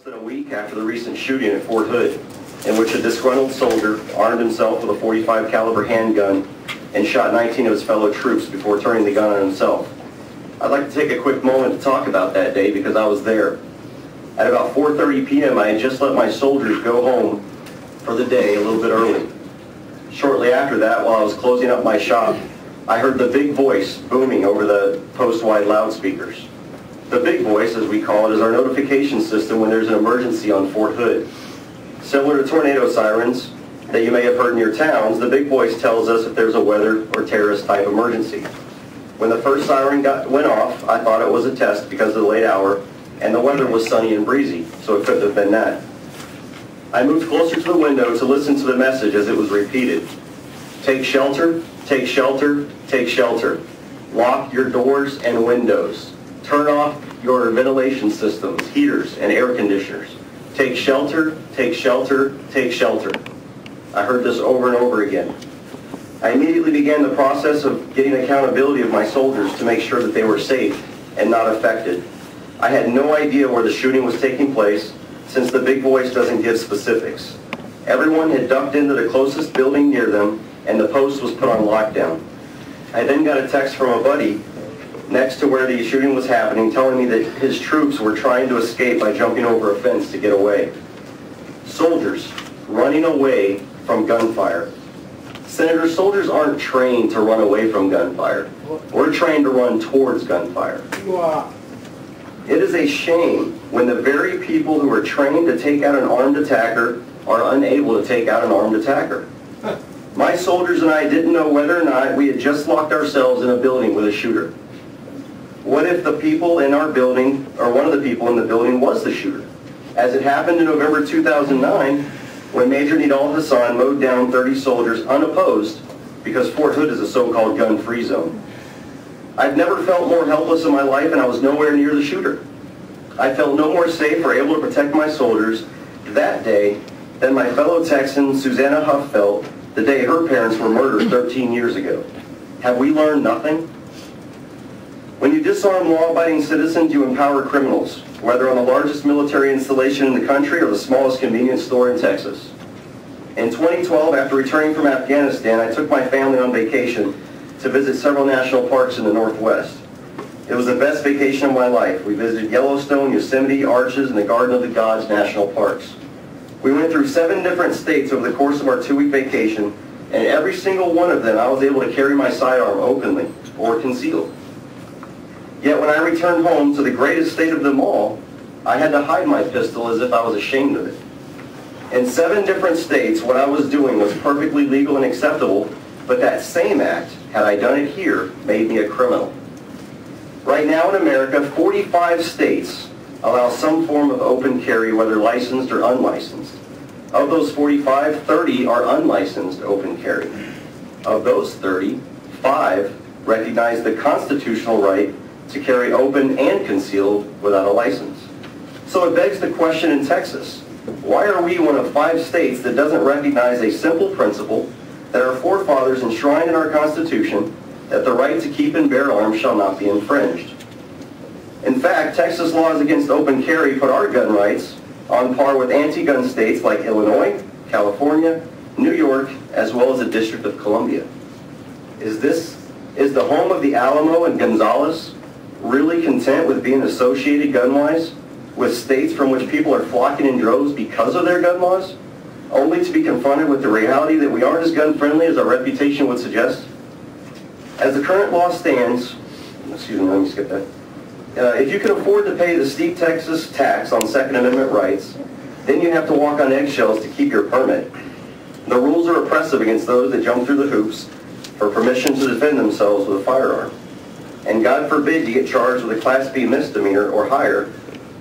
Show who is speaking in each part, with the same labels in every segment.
Speaker 1: Less than a week after the recent shooting at Fort Hood, in which a disgruntled soldier armed himself with a .45 caliber handgun and shot 19 of his fellow troops before turning the gun on himself. I'd like to take a quick moment to talk about that day because I was there. At about 4:30 p.m. I had just let my soldiers go home for the day a little bit early. Shortly after that, while I was closing up my shop, I heard the big voice booming over the post-wide loudspeakers. The big voice, as we call it, is our notification system when there's an emergency on Fort Hood. Similar to tornado sirens that you may have heard in your towns, the big voice tells us if there's a weather or terrorist type emergency. When the first siren went off, I thought it was a test because of the late hour, and the weather was sunny and breezy, so it couldn't have been that. I moved closer to the window to listen to the message as it was repeated. Take shelter, take shelter, take shelter. Lock your doors and windows. Turn off your ventilation systems, heaters, and air conditioners. Take shelter, take shelter, take shelter. I heard this over and over again. I immediately began the process of getting accountability of my soldiers to make sure that they were safe and not affected. I had no idea where the shooting was taking place since the big voice doesn't give specifics. Everyone had ducked into the closest building near them and the post was put on lockdown. I then got a text from a buddy next to where the shooting was happening, telling me that his troops were trying to escape by jumping over a fence to get away. Soldiers running away from gunfire. Senator, soldiers aren't trained to run away from gunfire. We're trained to run towards gunfire. It is a shame when the very people who are trained to take out an armed attacker are unable to take out an armed attacker. My soldiers and I didn't know whether or not we had just locked ourselves in a building with a shooter. What if the people in our building, or one of the people in the building, was the shooter? As it happened in November 2009, when Major Nidal Hassan mowed down 30 soldiers unopposed because Fort Hood is a so-called gun-free zone. I've never felt more helpless in my life, and I was nowhere near the shooter. I felt no more safe or able to protect my soldiers that day than my fellow Texan Susanna Huff felt the day her parents were murdered 13 years ago. Have we learned nothing? When you disarm law-abiding citizens, you empower criminals, whether on the largest military installation in the country or the smallest convenience store in Texas. In 2012, after returning from Afghanistan, I took my family on vacation to visit several national parks in the Northwest. It was the best vacation of my life. We visited Yellowstone, Yosemite, Arches, and the Garden of the Gods national parks. We went through 7 different states over the course of our 2-week vacation, and every single one of them I was able to carry my sidearm openly or concealed. Yet when I returned home to the greatest state of them all, I had to hide my pistol as if I was ashamed of it. In 7 different states, what I was doing was perfectly legal and acceptable, but that same act, had I done it here, made me a criminal. Right now in America, 45 states allow some form of open carry, whether licensed or unlicensed. Of those 45, 30 are unlicensed open carry. Of those 30, 5 recognize the constitutional right to carry open and concealed without a license. So it begs the question in Texas, why are we one of 5 states that doesn't recognize a simple principle that our forefathers enshrined in our Constitution, that the right to keep and bear arms shall not be infringed? In fact, Texas laws against open carry put our gun rights on par with anti-gun states like Illinois, California, New York, as well as the District of Columbia. Is the home of the Alamo and Gonzales really content with being associated gun-wise with states from which people are flocking in droves because of their gun laws, only to be confronted with the reality that we aren't as gun-friendly as our reputation would suggest? As the current law stands, excuse me, let me skip that. If you can afford to pay the steep Texas tax on Second Amendment rights, then you have to walk on eggshells to keep your permit. The rules are oppressive against those that jump through the hoops for permission to defend themselves with a firearm. And God forbid you get charged with a Class B misdemeanor or higher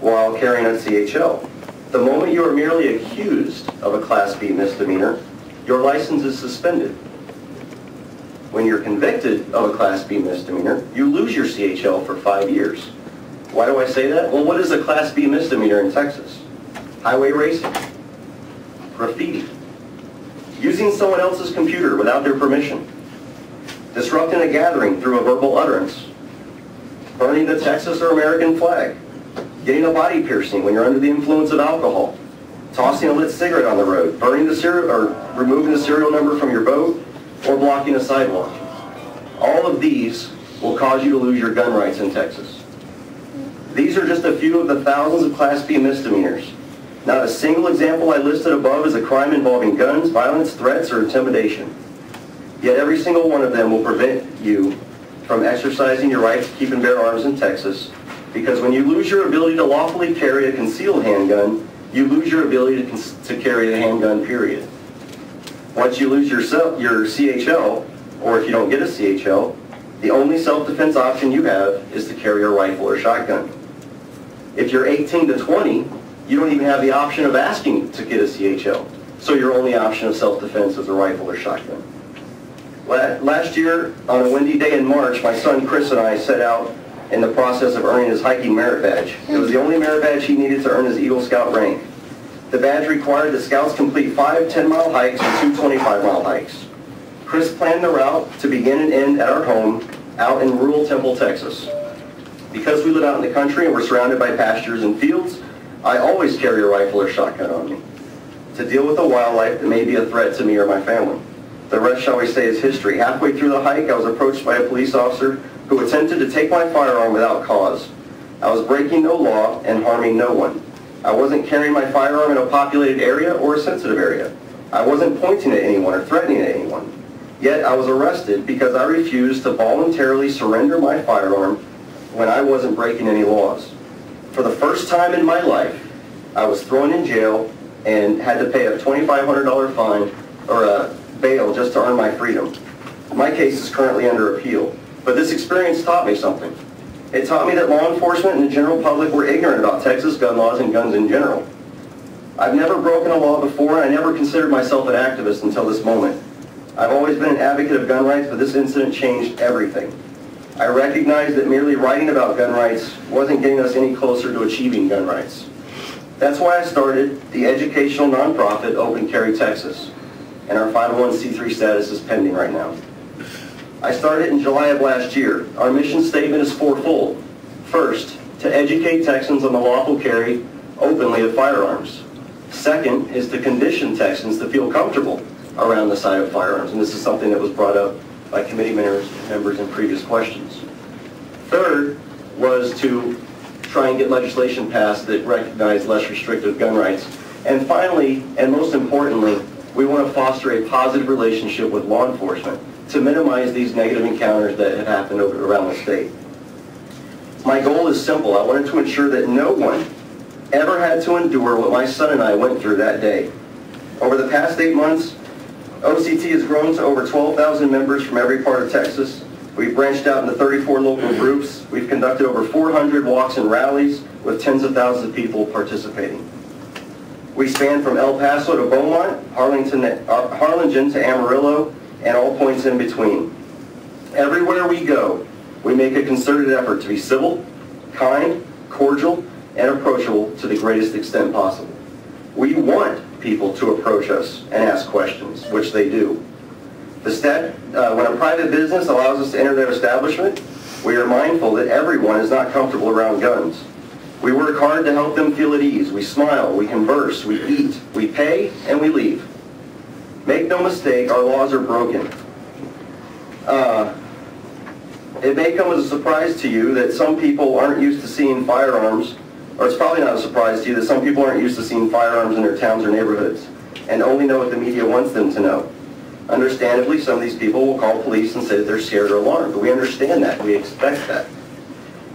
Speaker 1: while carrying a CHL. The moment you are merely accused of a Class B misdemeanor, your license is suspended. When you're convicted of a Class B misdemeanor, you lose your CHL for 5 years. Why do I say that? Well, what is a Class B misdemeanor in Texas? Highway racing, graffiti, using someone else's computer without their permission, disrupting a gathering through a verbal utterance, burning the Texas or American flag, getting a body piercing when you're under the influence of alcohol, tossing a lit cigarette on the road, burning the serial or removing the serial number from your boat, or blocking a sidewalk. All of these will cause you to lose your gun rights in Texas. These are just a few of the thousands of Class B misdemeanors. Not a single example I listed above is a crime involving guns, violence, threats, or intimidation. Yet every single one of them will prevent you from exercising your right to keep and bear arms in Texas, because when you lose your ability to lawfully carry a concealed handgun, you lose your ability to carry a handgun, period. Once you lose your CHL, or if you don't get a CHL, the only self-defense option you have is to carry a rifle or shotgun. If you're 18 to 20, you don't even have the option of asking to get a CHL. So your only option of self-defense is a rifle or shotgun. Last year, on a windy day in March, my son Chris and I set out in the process of earning his hiking merit badge. It was the only merit badge he needed to earn his Eagle Scout rank. The badge required that scouts complete 5 10-mile hikes and 2 25-mile hikes. Chris planned the route to begin and end at our home out in rural Temple, Texas. Because we live out in the country and we're surrounded by pastures and fields, I always carry a rifle or shotgun on me to deal with the wildlife that may be a threat to me or my family. The rest, shall we say, is history. Halfway through the hike, I was approached by a police officer who attempted to take my firearm without cause. I was breaking no law and harming no one. I wasn't carrying my firearm in a populated area or a sensitive area. I wasn't pointing at anyone or threatening at anyone. Yet I was arrested because I refused to voluntarily surrender my firearm when I wasn't breaking any laws. For the first time in my life, I was thrown in jail and had to pay a $2,500 fine or a bail just to earn my freedom. My case is currently under appeal. But this experience taught me something. It taught me that law enforcement and the general public were ignorant about Texas gun laws and guns in general. I've never broken a law before, and I never considered myself an activist until this moment. I've always been an advocate of gun rights, but this incident changed everything. I recognized that merely writing about gun rights wasn't getting us any closer to achieving gun rights. That's why I started the educational nonprofit Open Carry Texas, and our 501c3 status is pending right now. I started in July of last year. Our mission statement is fourfold. First, to educate Texans on the lawful carry openly of firearms. Second is to condition Texans to feel comfortable around the sight of firearms, and this is something that was brought up by committee members in previous questions. Third was to try and get legislation passed that recognized less restrictive gun rights. And finally, and most importantly, we want to foster a positive relationship with law enforcement to minimize these negative encounters that have happened around the state. My goal is simple. I wanted to ensure that no one ever had to endure what my son and I went through that day. Over the past 8 months, OCT has grown to over 12,000 members from every part of Texas. We've branched out into 34 local groups. We've conducted over 400 walks and rallies with tens of thousands of people participating. We span from El Paso to Beaumont, Harlingen to Amarillo, and all points in between. Everywhere we go, we make a concerted effort to be civil, kind, cordial, and approachable to the greatest extent possible. We want people to approach us and ask questions, which they do. When a private business allows us to enter their establishment, we are mindful that everyone is not comfortable around guns. We work hard to help them feel at ease. We smile, we converse, we eat, we pay, and we leave. Make no mistake, our laws are broken. It may come as a surprise to you that some people aren't used to seeing firearms, or it's probably not a surprise to you that some people aren't used to seeing firearms in their towns or neighborhoods and only know what the media wants them to know. Understandably, some of these people will call police and say that they're scared or alarmed, but we understand that. We expect that.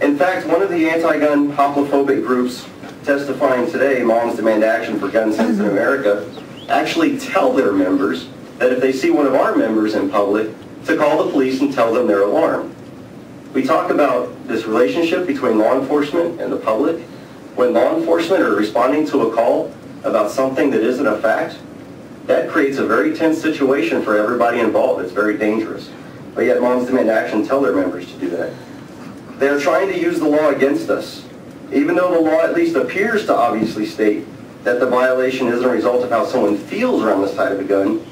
Speaker 1: In fact, one of the anti-gun hoplophobic groups testifying today, Moms Demand Action for Gun Sense in America, actually tell their members that if they see one of our members in public, to call the police and tell them they're alarmed. We talk about this relationship between law enforcement and the public. When law enforcement are responding to a call about something that isn't a fact, that creates a very tense situation for everybody involved. It's very dangerous. But yet Moms Demand Action tell their members to do that. They're trying to use the law against us, even though the law at least appears to obviously state that the violation isn't a result of how someone feels around the sight of a gun,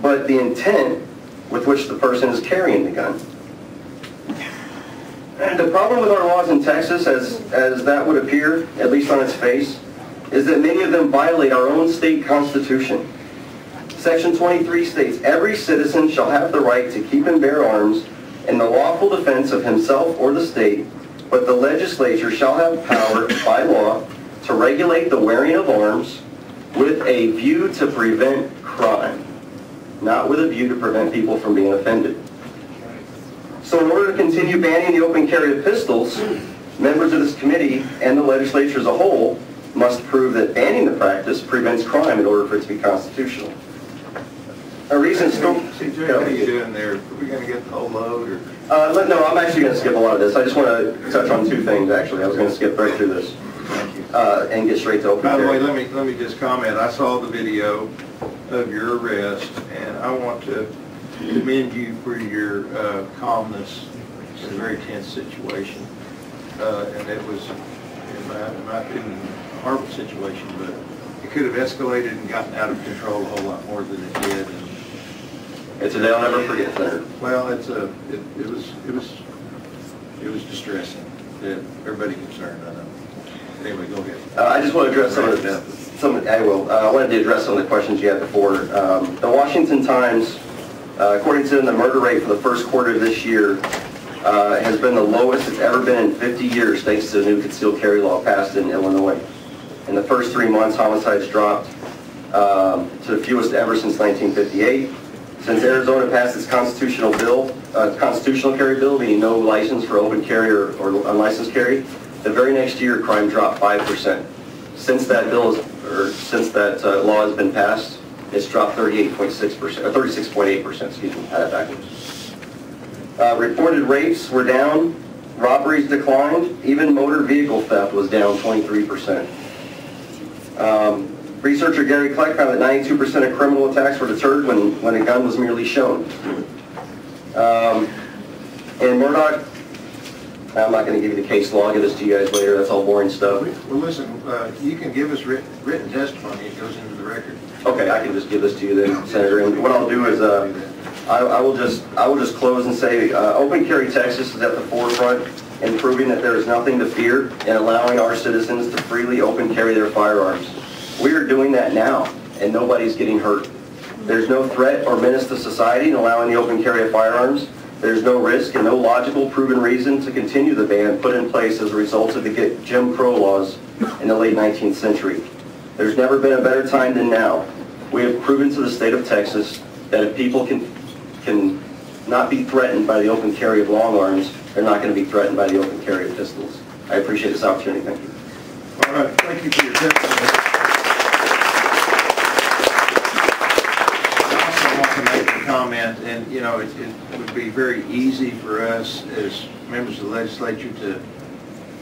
Speaker 1: but the intent with which the person is carrying the gun. And the problem with our laws in Texas, as that would appear, at least on its face, is that many of them violate our own state constitution. Section 23 states, every citizen shall have the right to keep and bear arms in the lawful defense of himself or the state, but the legislature shall have power by law to regulate the wearing of arms with a view to prevent crime, not with a view to prevent people from being offended. So in order to continue banning the open carry of pistols, members of this committee and the legislature as a whole must prove that banning the practice prevents crime in order for it to be constitutional. A recent scope...
Speaker 2: CJ, what are you doing there? Are we going to get the whole load? Or?
Speaker 1: No, I'm actually going to skip a lot of this. I just want to touch on two things, actually. I was going to skip right through this.
Speaker 2: Thank you.
Speaker 1: And get straight to open carry.
Speaker 2: By the way, let me just comment. I saw the video of your arrest, and I want to commend you for your calmness in a very tense situation. And it was, in my opinion, a horrible situation, but it could have escalated and gotten out of control a whole lot more than it did. And
Speaker 1: it's a day I'll never forget, Senator.
Speaker 2: well, it was distressing to everybody concerned. I know. Anyway, go ahead.
Speaker 1: I just want to address I wanted to address some of the questions you had before. The Washington Times, according to them, the murder rate for the first quarter of this year has been the lowest it's ever been in 50 years, thanks to the new concealed carry law passed in Illinois. In the first 3 months, homicides dropped to the fewest ever since 1958. Since Arizona passed its constitutional carry bill, meaning no license for open carry or unlicensed carry, the very next year, crime dropped 5%. Since that law has been passed, it's dropped 38.6%, or 36.8%. Excuse me, I had that backwards. Reported rapes were down, robberies declined, even motor vehicle theft was down 23%. Researcher Gary Kleck found that 92% of criminal attacks were deterred when a gun was merely shown. And Murdoch, I'm not going to give you the case law. I'll give this to you guys later. That's all boring stuff.
Speaker 2: Well, listen, you can give us written testimony. It goes into the record.
Speaker 1: Okay, I can just give this to you then, Senator. And what I'll do is I will just close and say Open Carry Texas is at the forefront in proving that there is nothing to fear and allowing our citizens to freely open carry their firearms. We are doing that now, and nobody's getting hurt. There's no threat or menace to society in allowing the open carry of firearms. There's no risk and no logical proven reason to continue the ban put in place as a result of the Jim Crow laws in the late 19th century. There's never been a better time than now. We have proven to the state of Texas that if people can not be threatened by the open carry of long arms, they're not going to be threatened by the open carry of pistols. I appreciate this opportunity. Thank you.
Speaker 2: All right. Thank you for your testimony. Comment, and you know, it would be very easy for us as members of the legislature to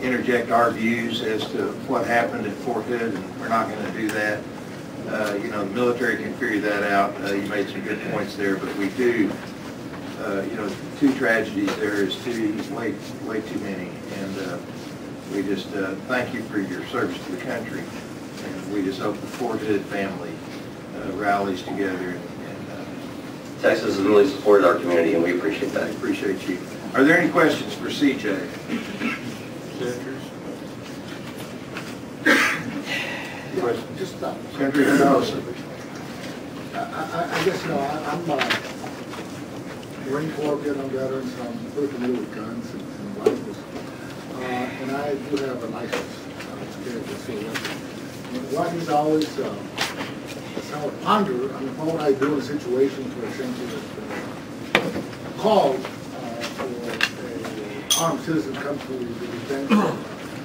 Speaker 2: interject our views as to what happened at Fort Hood, and we're not going to do that. You know, the military can figure that out. You made some good points there, but we do. You know, 2 tragedies there is way too many, and we just thank you for your service to the country, and we just hope the Fort Hood family rallies together.
Speaker 1: Texas has really supported our community, and we appreciate that.
Speaker 2: I appreciate you. Are there any questions for CJ? Senators? Questions?
Speaker 3: Just
Speaker 2: Senator Dawson.
Speaker 3: I guess, you know, I'm Marine Corps Vietnam veteran, so I'm very familiar with guns and rifles. And I do have a license to carry this weapon. What is always somewhat ponder, I mean, what would I do in a situation, for example, that called for an armed citizen to come to the defense of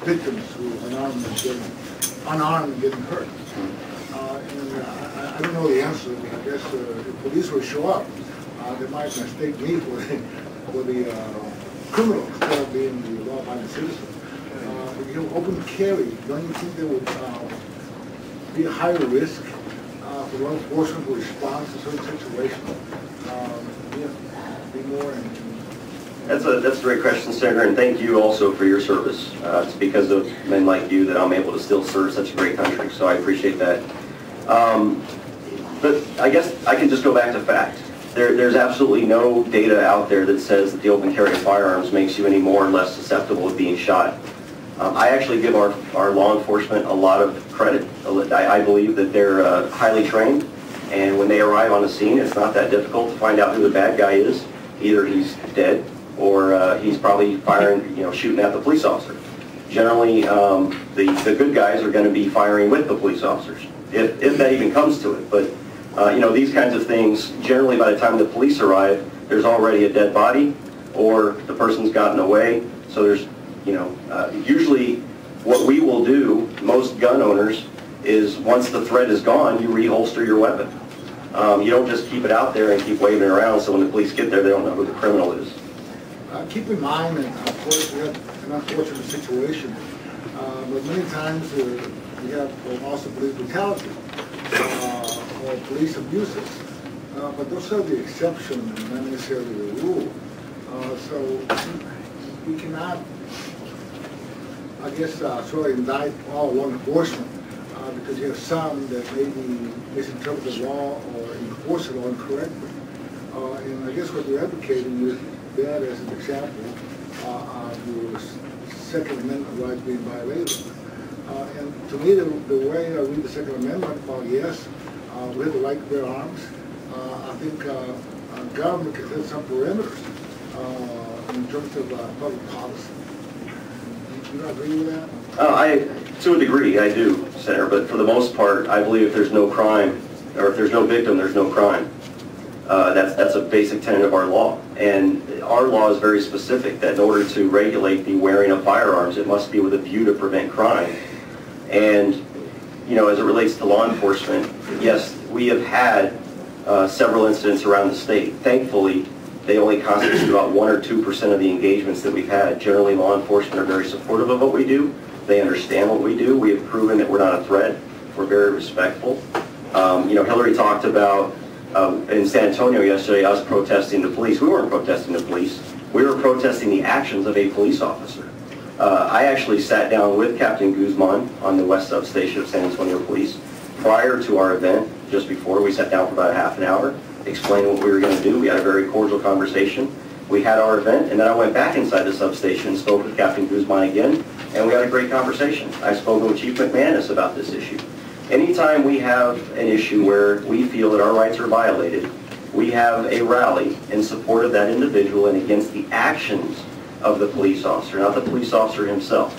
Speaker 3: victims who are unarmed and getting hurt? I don't know the answer, but I guess if police would show up, they might mistake me for the criminal instead of being the law-abiding citizen. If you open carry, don't you think there would be a higher risk for law enforcement to respond to certain situations? Be more
Speaker 1: That's a great question, Senator, and thank you also for your service. It's because of men like you that I'm able to still serve such a great country, so I appreciate that. But I guess I can just go back to fact. There's absolutely no data out there that says that the open carry of firearms makes you any more or less susceptible to being shot. I actually give our law enforcement a lot of credit. I believe that they're highly trained, and when they arrive on the scene, it's not that difficult to find out who the bad guy is. Either he's dead or he's probably firing, shooting at the police officer. Generally, the good guys are going to be firing with the police officers, if that even comes to it. But these kinds of things, generally by the time the police arrive, there's already a dead body or the person's gotten away. So there's, usually what we will do, most gun owners, is once the threat is gone, you reholster your weapon. You don't just keep it out there and keep waving it around so when the police get there, they don't know who the criminal is.
Speaker 3: Keep in mind, and of course, we have an unfortunate situation, but many times we have also police brutality or police abuses, but those are the exception and not necessarily the rule. So we cannot, I guess, sort of indict all law enforcement because you have some that maybe misinterpret the law or enforce the law incorrectly. And I guess what you're advocating is that as an example of your Second Amendment rights being violated. And to me, the way I read the Second Amendment, yes, we have the right to bear arms. I think government can set some parameters in terms of public policy. Do you not agree with that?
Speaker 1: To a degree, I do, Senator, but for the most part, I believe if there's no crime, or if there's no victim, there's no crime. That's a basic tenet of our law. And our law is very specific that in order to regulate the wearing of firearms, it must be with a view to prevent crime. And, as it relates to law enforcement, yes, we have had several incidents around the state. Thankfully, they only constitute about 1 or 2% of the engagements that we've had. Generally, law enforcement are very supportive of what we do. They understand what we do. We have proven that we're not a threat. We're very respectful. Hillary talked about in San Antonio yesterday, us protesting the police. We weren't protesting the police. We were protesting the actions of a police officer. I actually sat down with Captain Guzman on the west substation of San Antonio Police prior to our event, just before. We sat down for about a half an hour, explained what we were going to do. We had a very cordial conversation. We had our event, and then I went back inside the substation, spoke with Captain Guzman again, and we had a great conversation. I've spoken with Chief McManus about this issue. Anytime we have an issue where we feel that our rights are violated, we have a rally in support of that individual and against the actions of the police officer, not the police officer himself.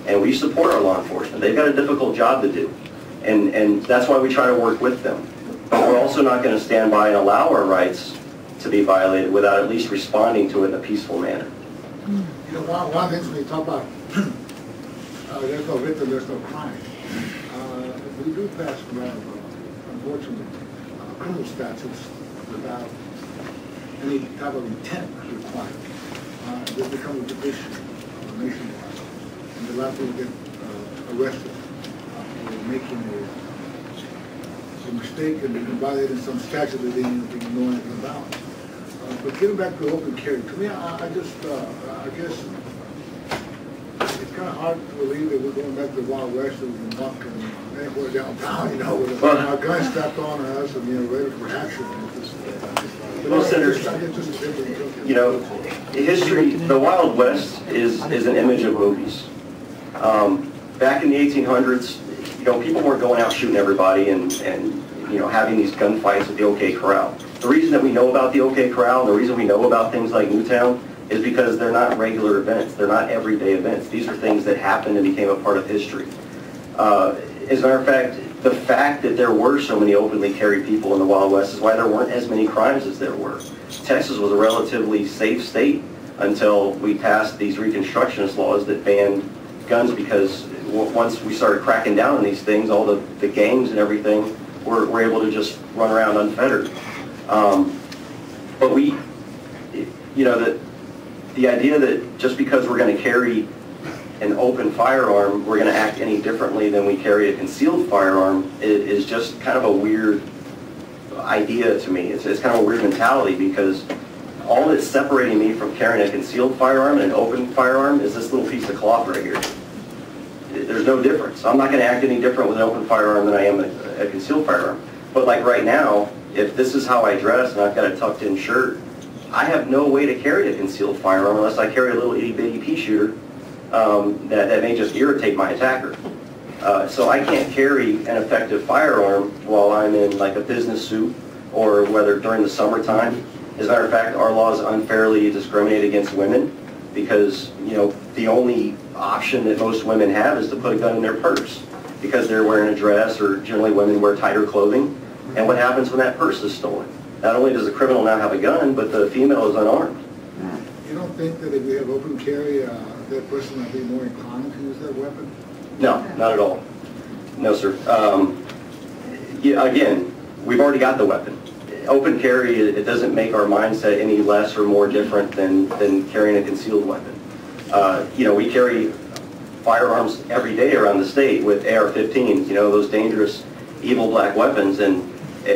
Speaker 1: And we support our law enforcement. They've got a difficult job to do. And that's why we try to work with them. But we're also not going to stand by and allow our rights to be violated without at least responding to it in a peaceful manner.
Speaker 3: One of the things when you talk about there's no victim, there's no crime. We do pass around, unfortunately, criminal statutes without any type of intent required. They become a tradition nationwide, and a lot of people get arrested for making a mistake and violating some statute that they didn't know anything about. But getting back to open carry, to me, I guess it's kind of hard to believe that we're going back to the Wild West and we can walk anywhere downtown, with our guns strapped on us and ready for action.
Speaker 1: Well, Senator, history, the Wild West is an image of movies. Back in the 1800s, people weren't going out shooting everybody and having these gunfights at the OK Corral. The reason that we know about the OK Corral and the reason we know about things like Newtown is because they're not regular events. They're not everyday events. These are things that happened and became a part of history. As a matter of fact, the fact that there were so many openly carried people in the Wild West is why there weren't as many crimes as there were. Texas was a relatively safe state until we passed these Reconstructionist laws that banned guns, because once we started cracking down on these things, all the gangs and everything were able to just run around unfettered. But the idea that just because we're going to carry an open firearm, we're going to act any differently than we carry a concealed firearm is just kind of a weird idea to me. It's kind of a weird mentality, because all that's separating me from carrying a concealed firearm and an open firearm is this little piece of cloth right here. There's no difference. I'm not going to act any different with an open firearm than I am a concealed firearm. But like right now, if this is how I dress and I've got a tucked in shirt, I have no way to carry a concealed firearm unless I carry a little itty bitty pea shooter that may just irritate my attacker. So I can't carry an effective firearm while I'm in like a business suit or whether during the summertime. As a matter of fact, our laws unfairly discriminate against women because, you know, the only option that most women have is to put a gun in their purse because they're wearing a dress, or generally women wear tighter clothing. And what happens when that purse is stolen? Not only does the criminal now have a gun, but the female is unarmed.
Speaker 3: You don't think that if we have open carry, that person will be more inclined to use that weapon?
Speaker 1: No, not at all. No, sir. Yeah, again, we've already got the weapon. Open carry, it doesn't make our mindset any less or more different than carrying a concealed weapon. You know, we carry firearms every day around the state with AR-15s, you know, those dangerous, evil black weapons, and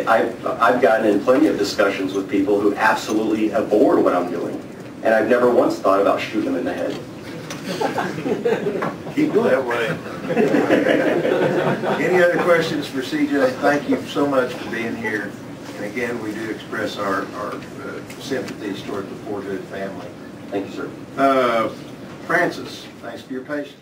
Speaker 1: I've gotten in plenty of discussions with people who absolutely abhor what I'm doing, and I've never once thought about shooting them in the head.
Speaker 2: Keep going that way. Any other questions for CJ? Thank you so much for being here. And again, we do express our sympathies toward the Fort Hood family.
Speaker 1: Thank you, sir.
Speaker 2: Francis, thanks for your patience.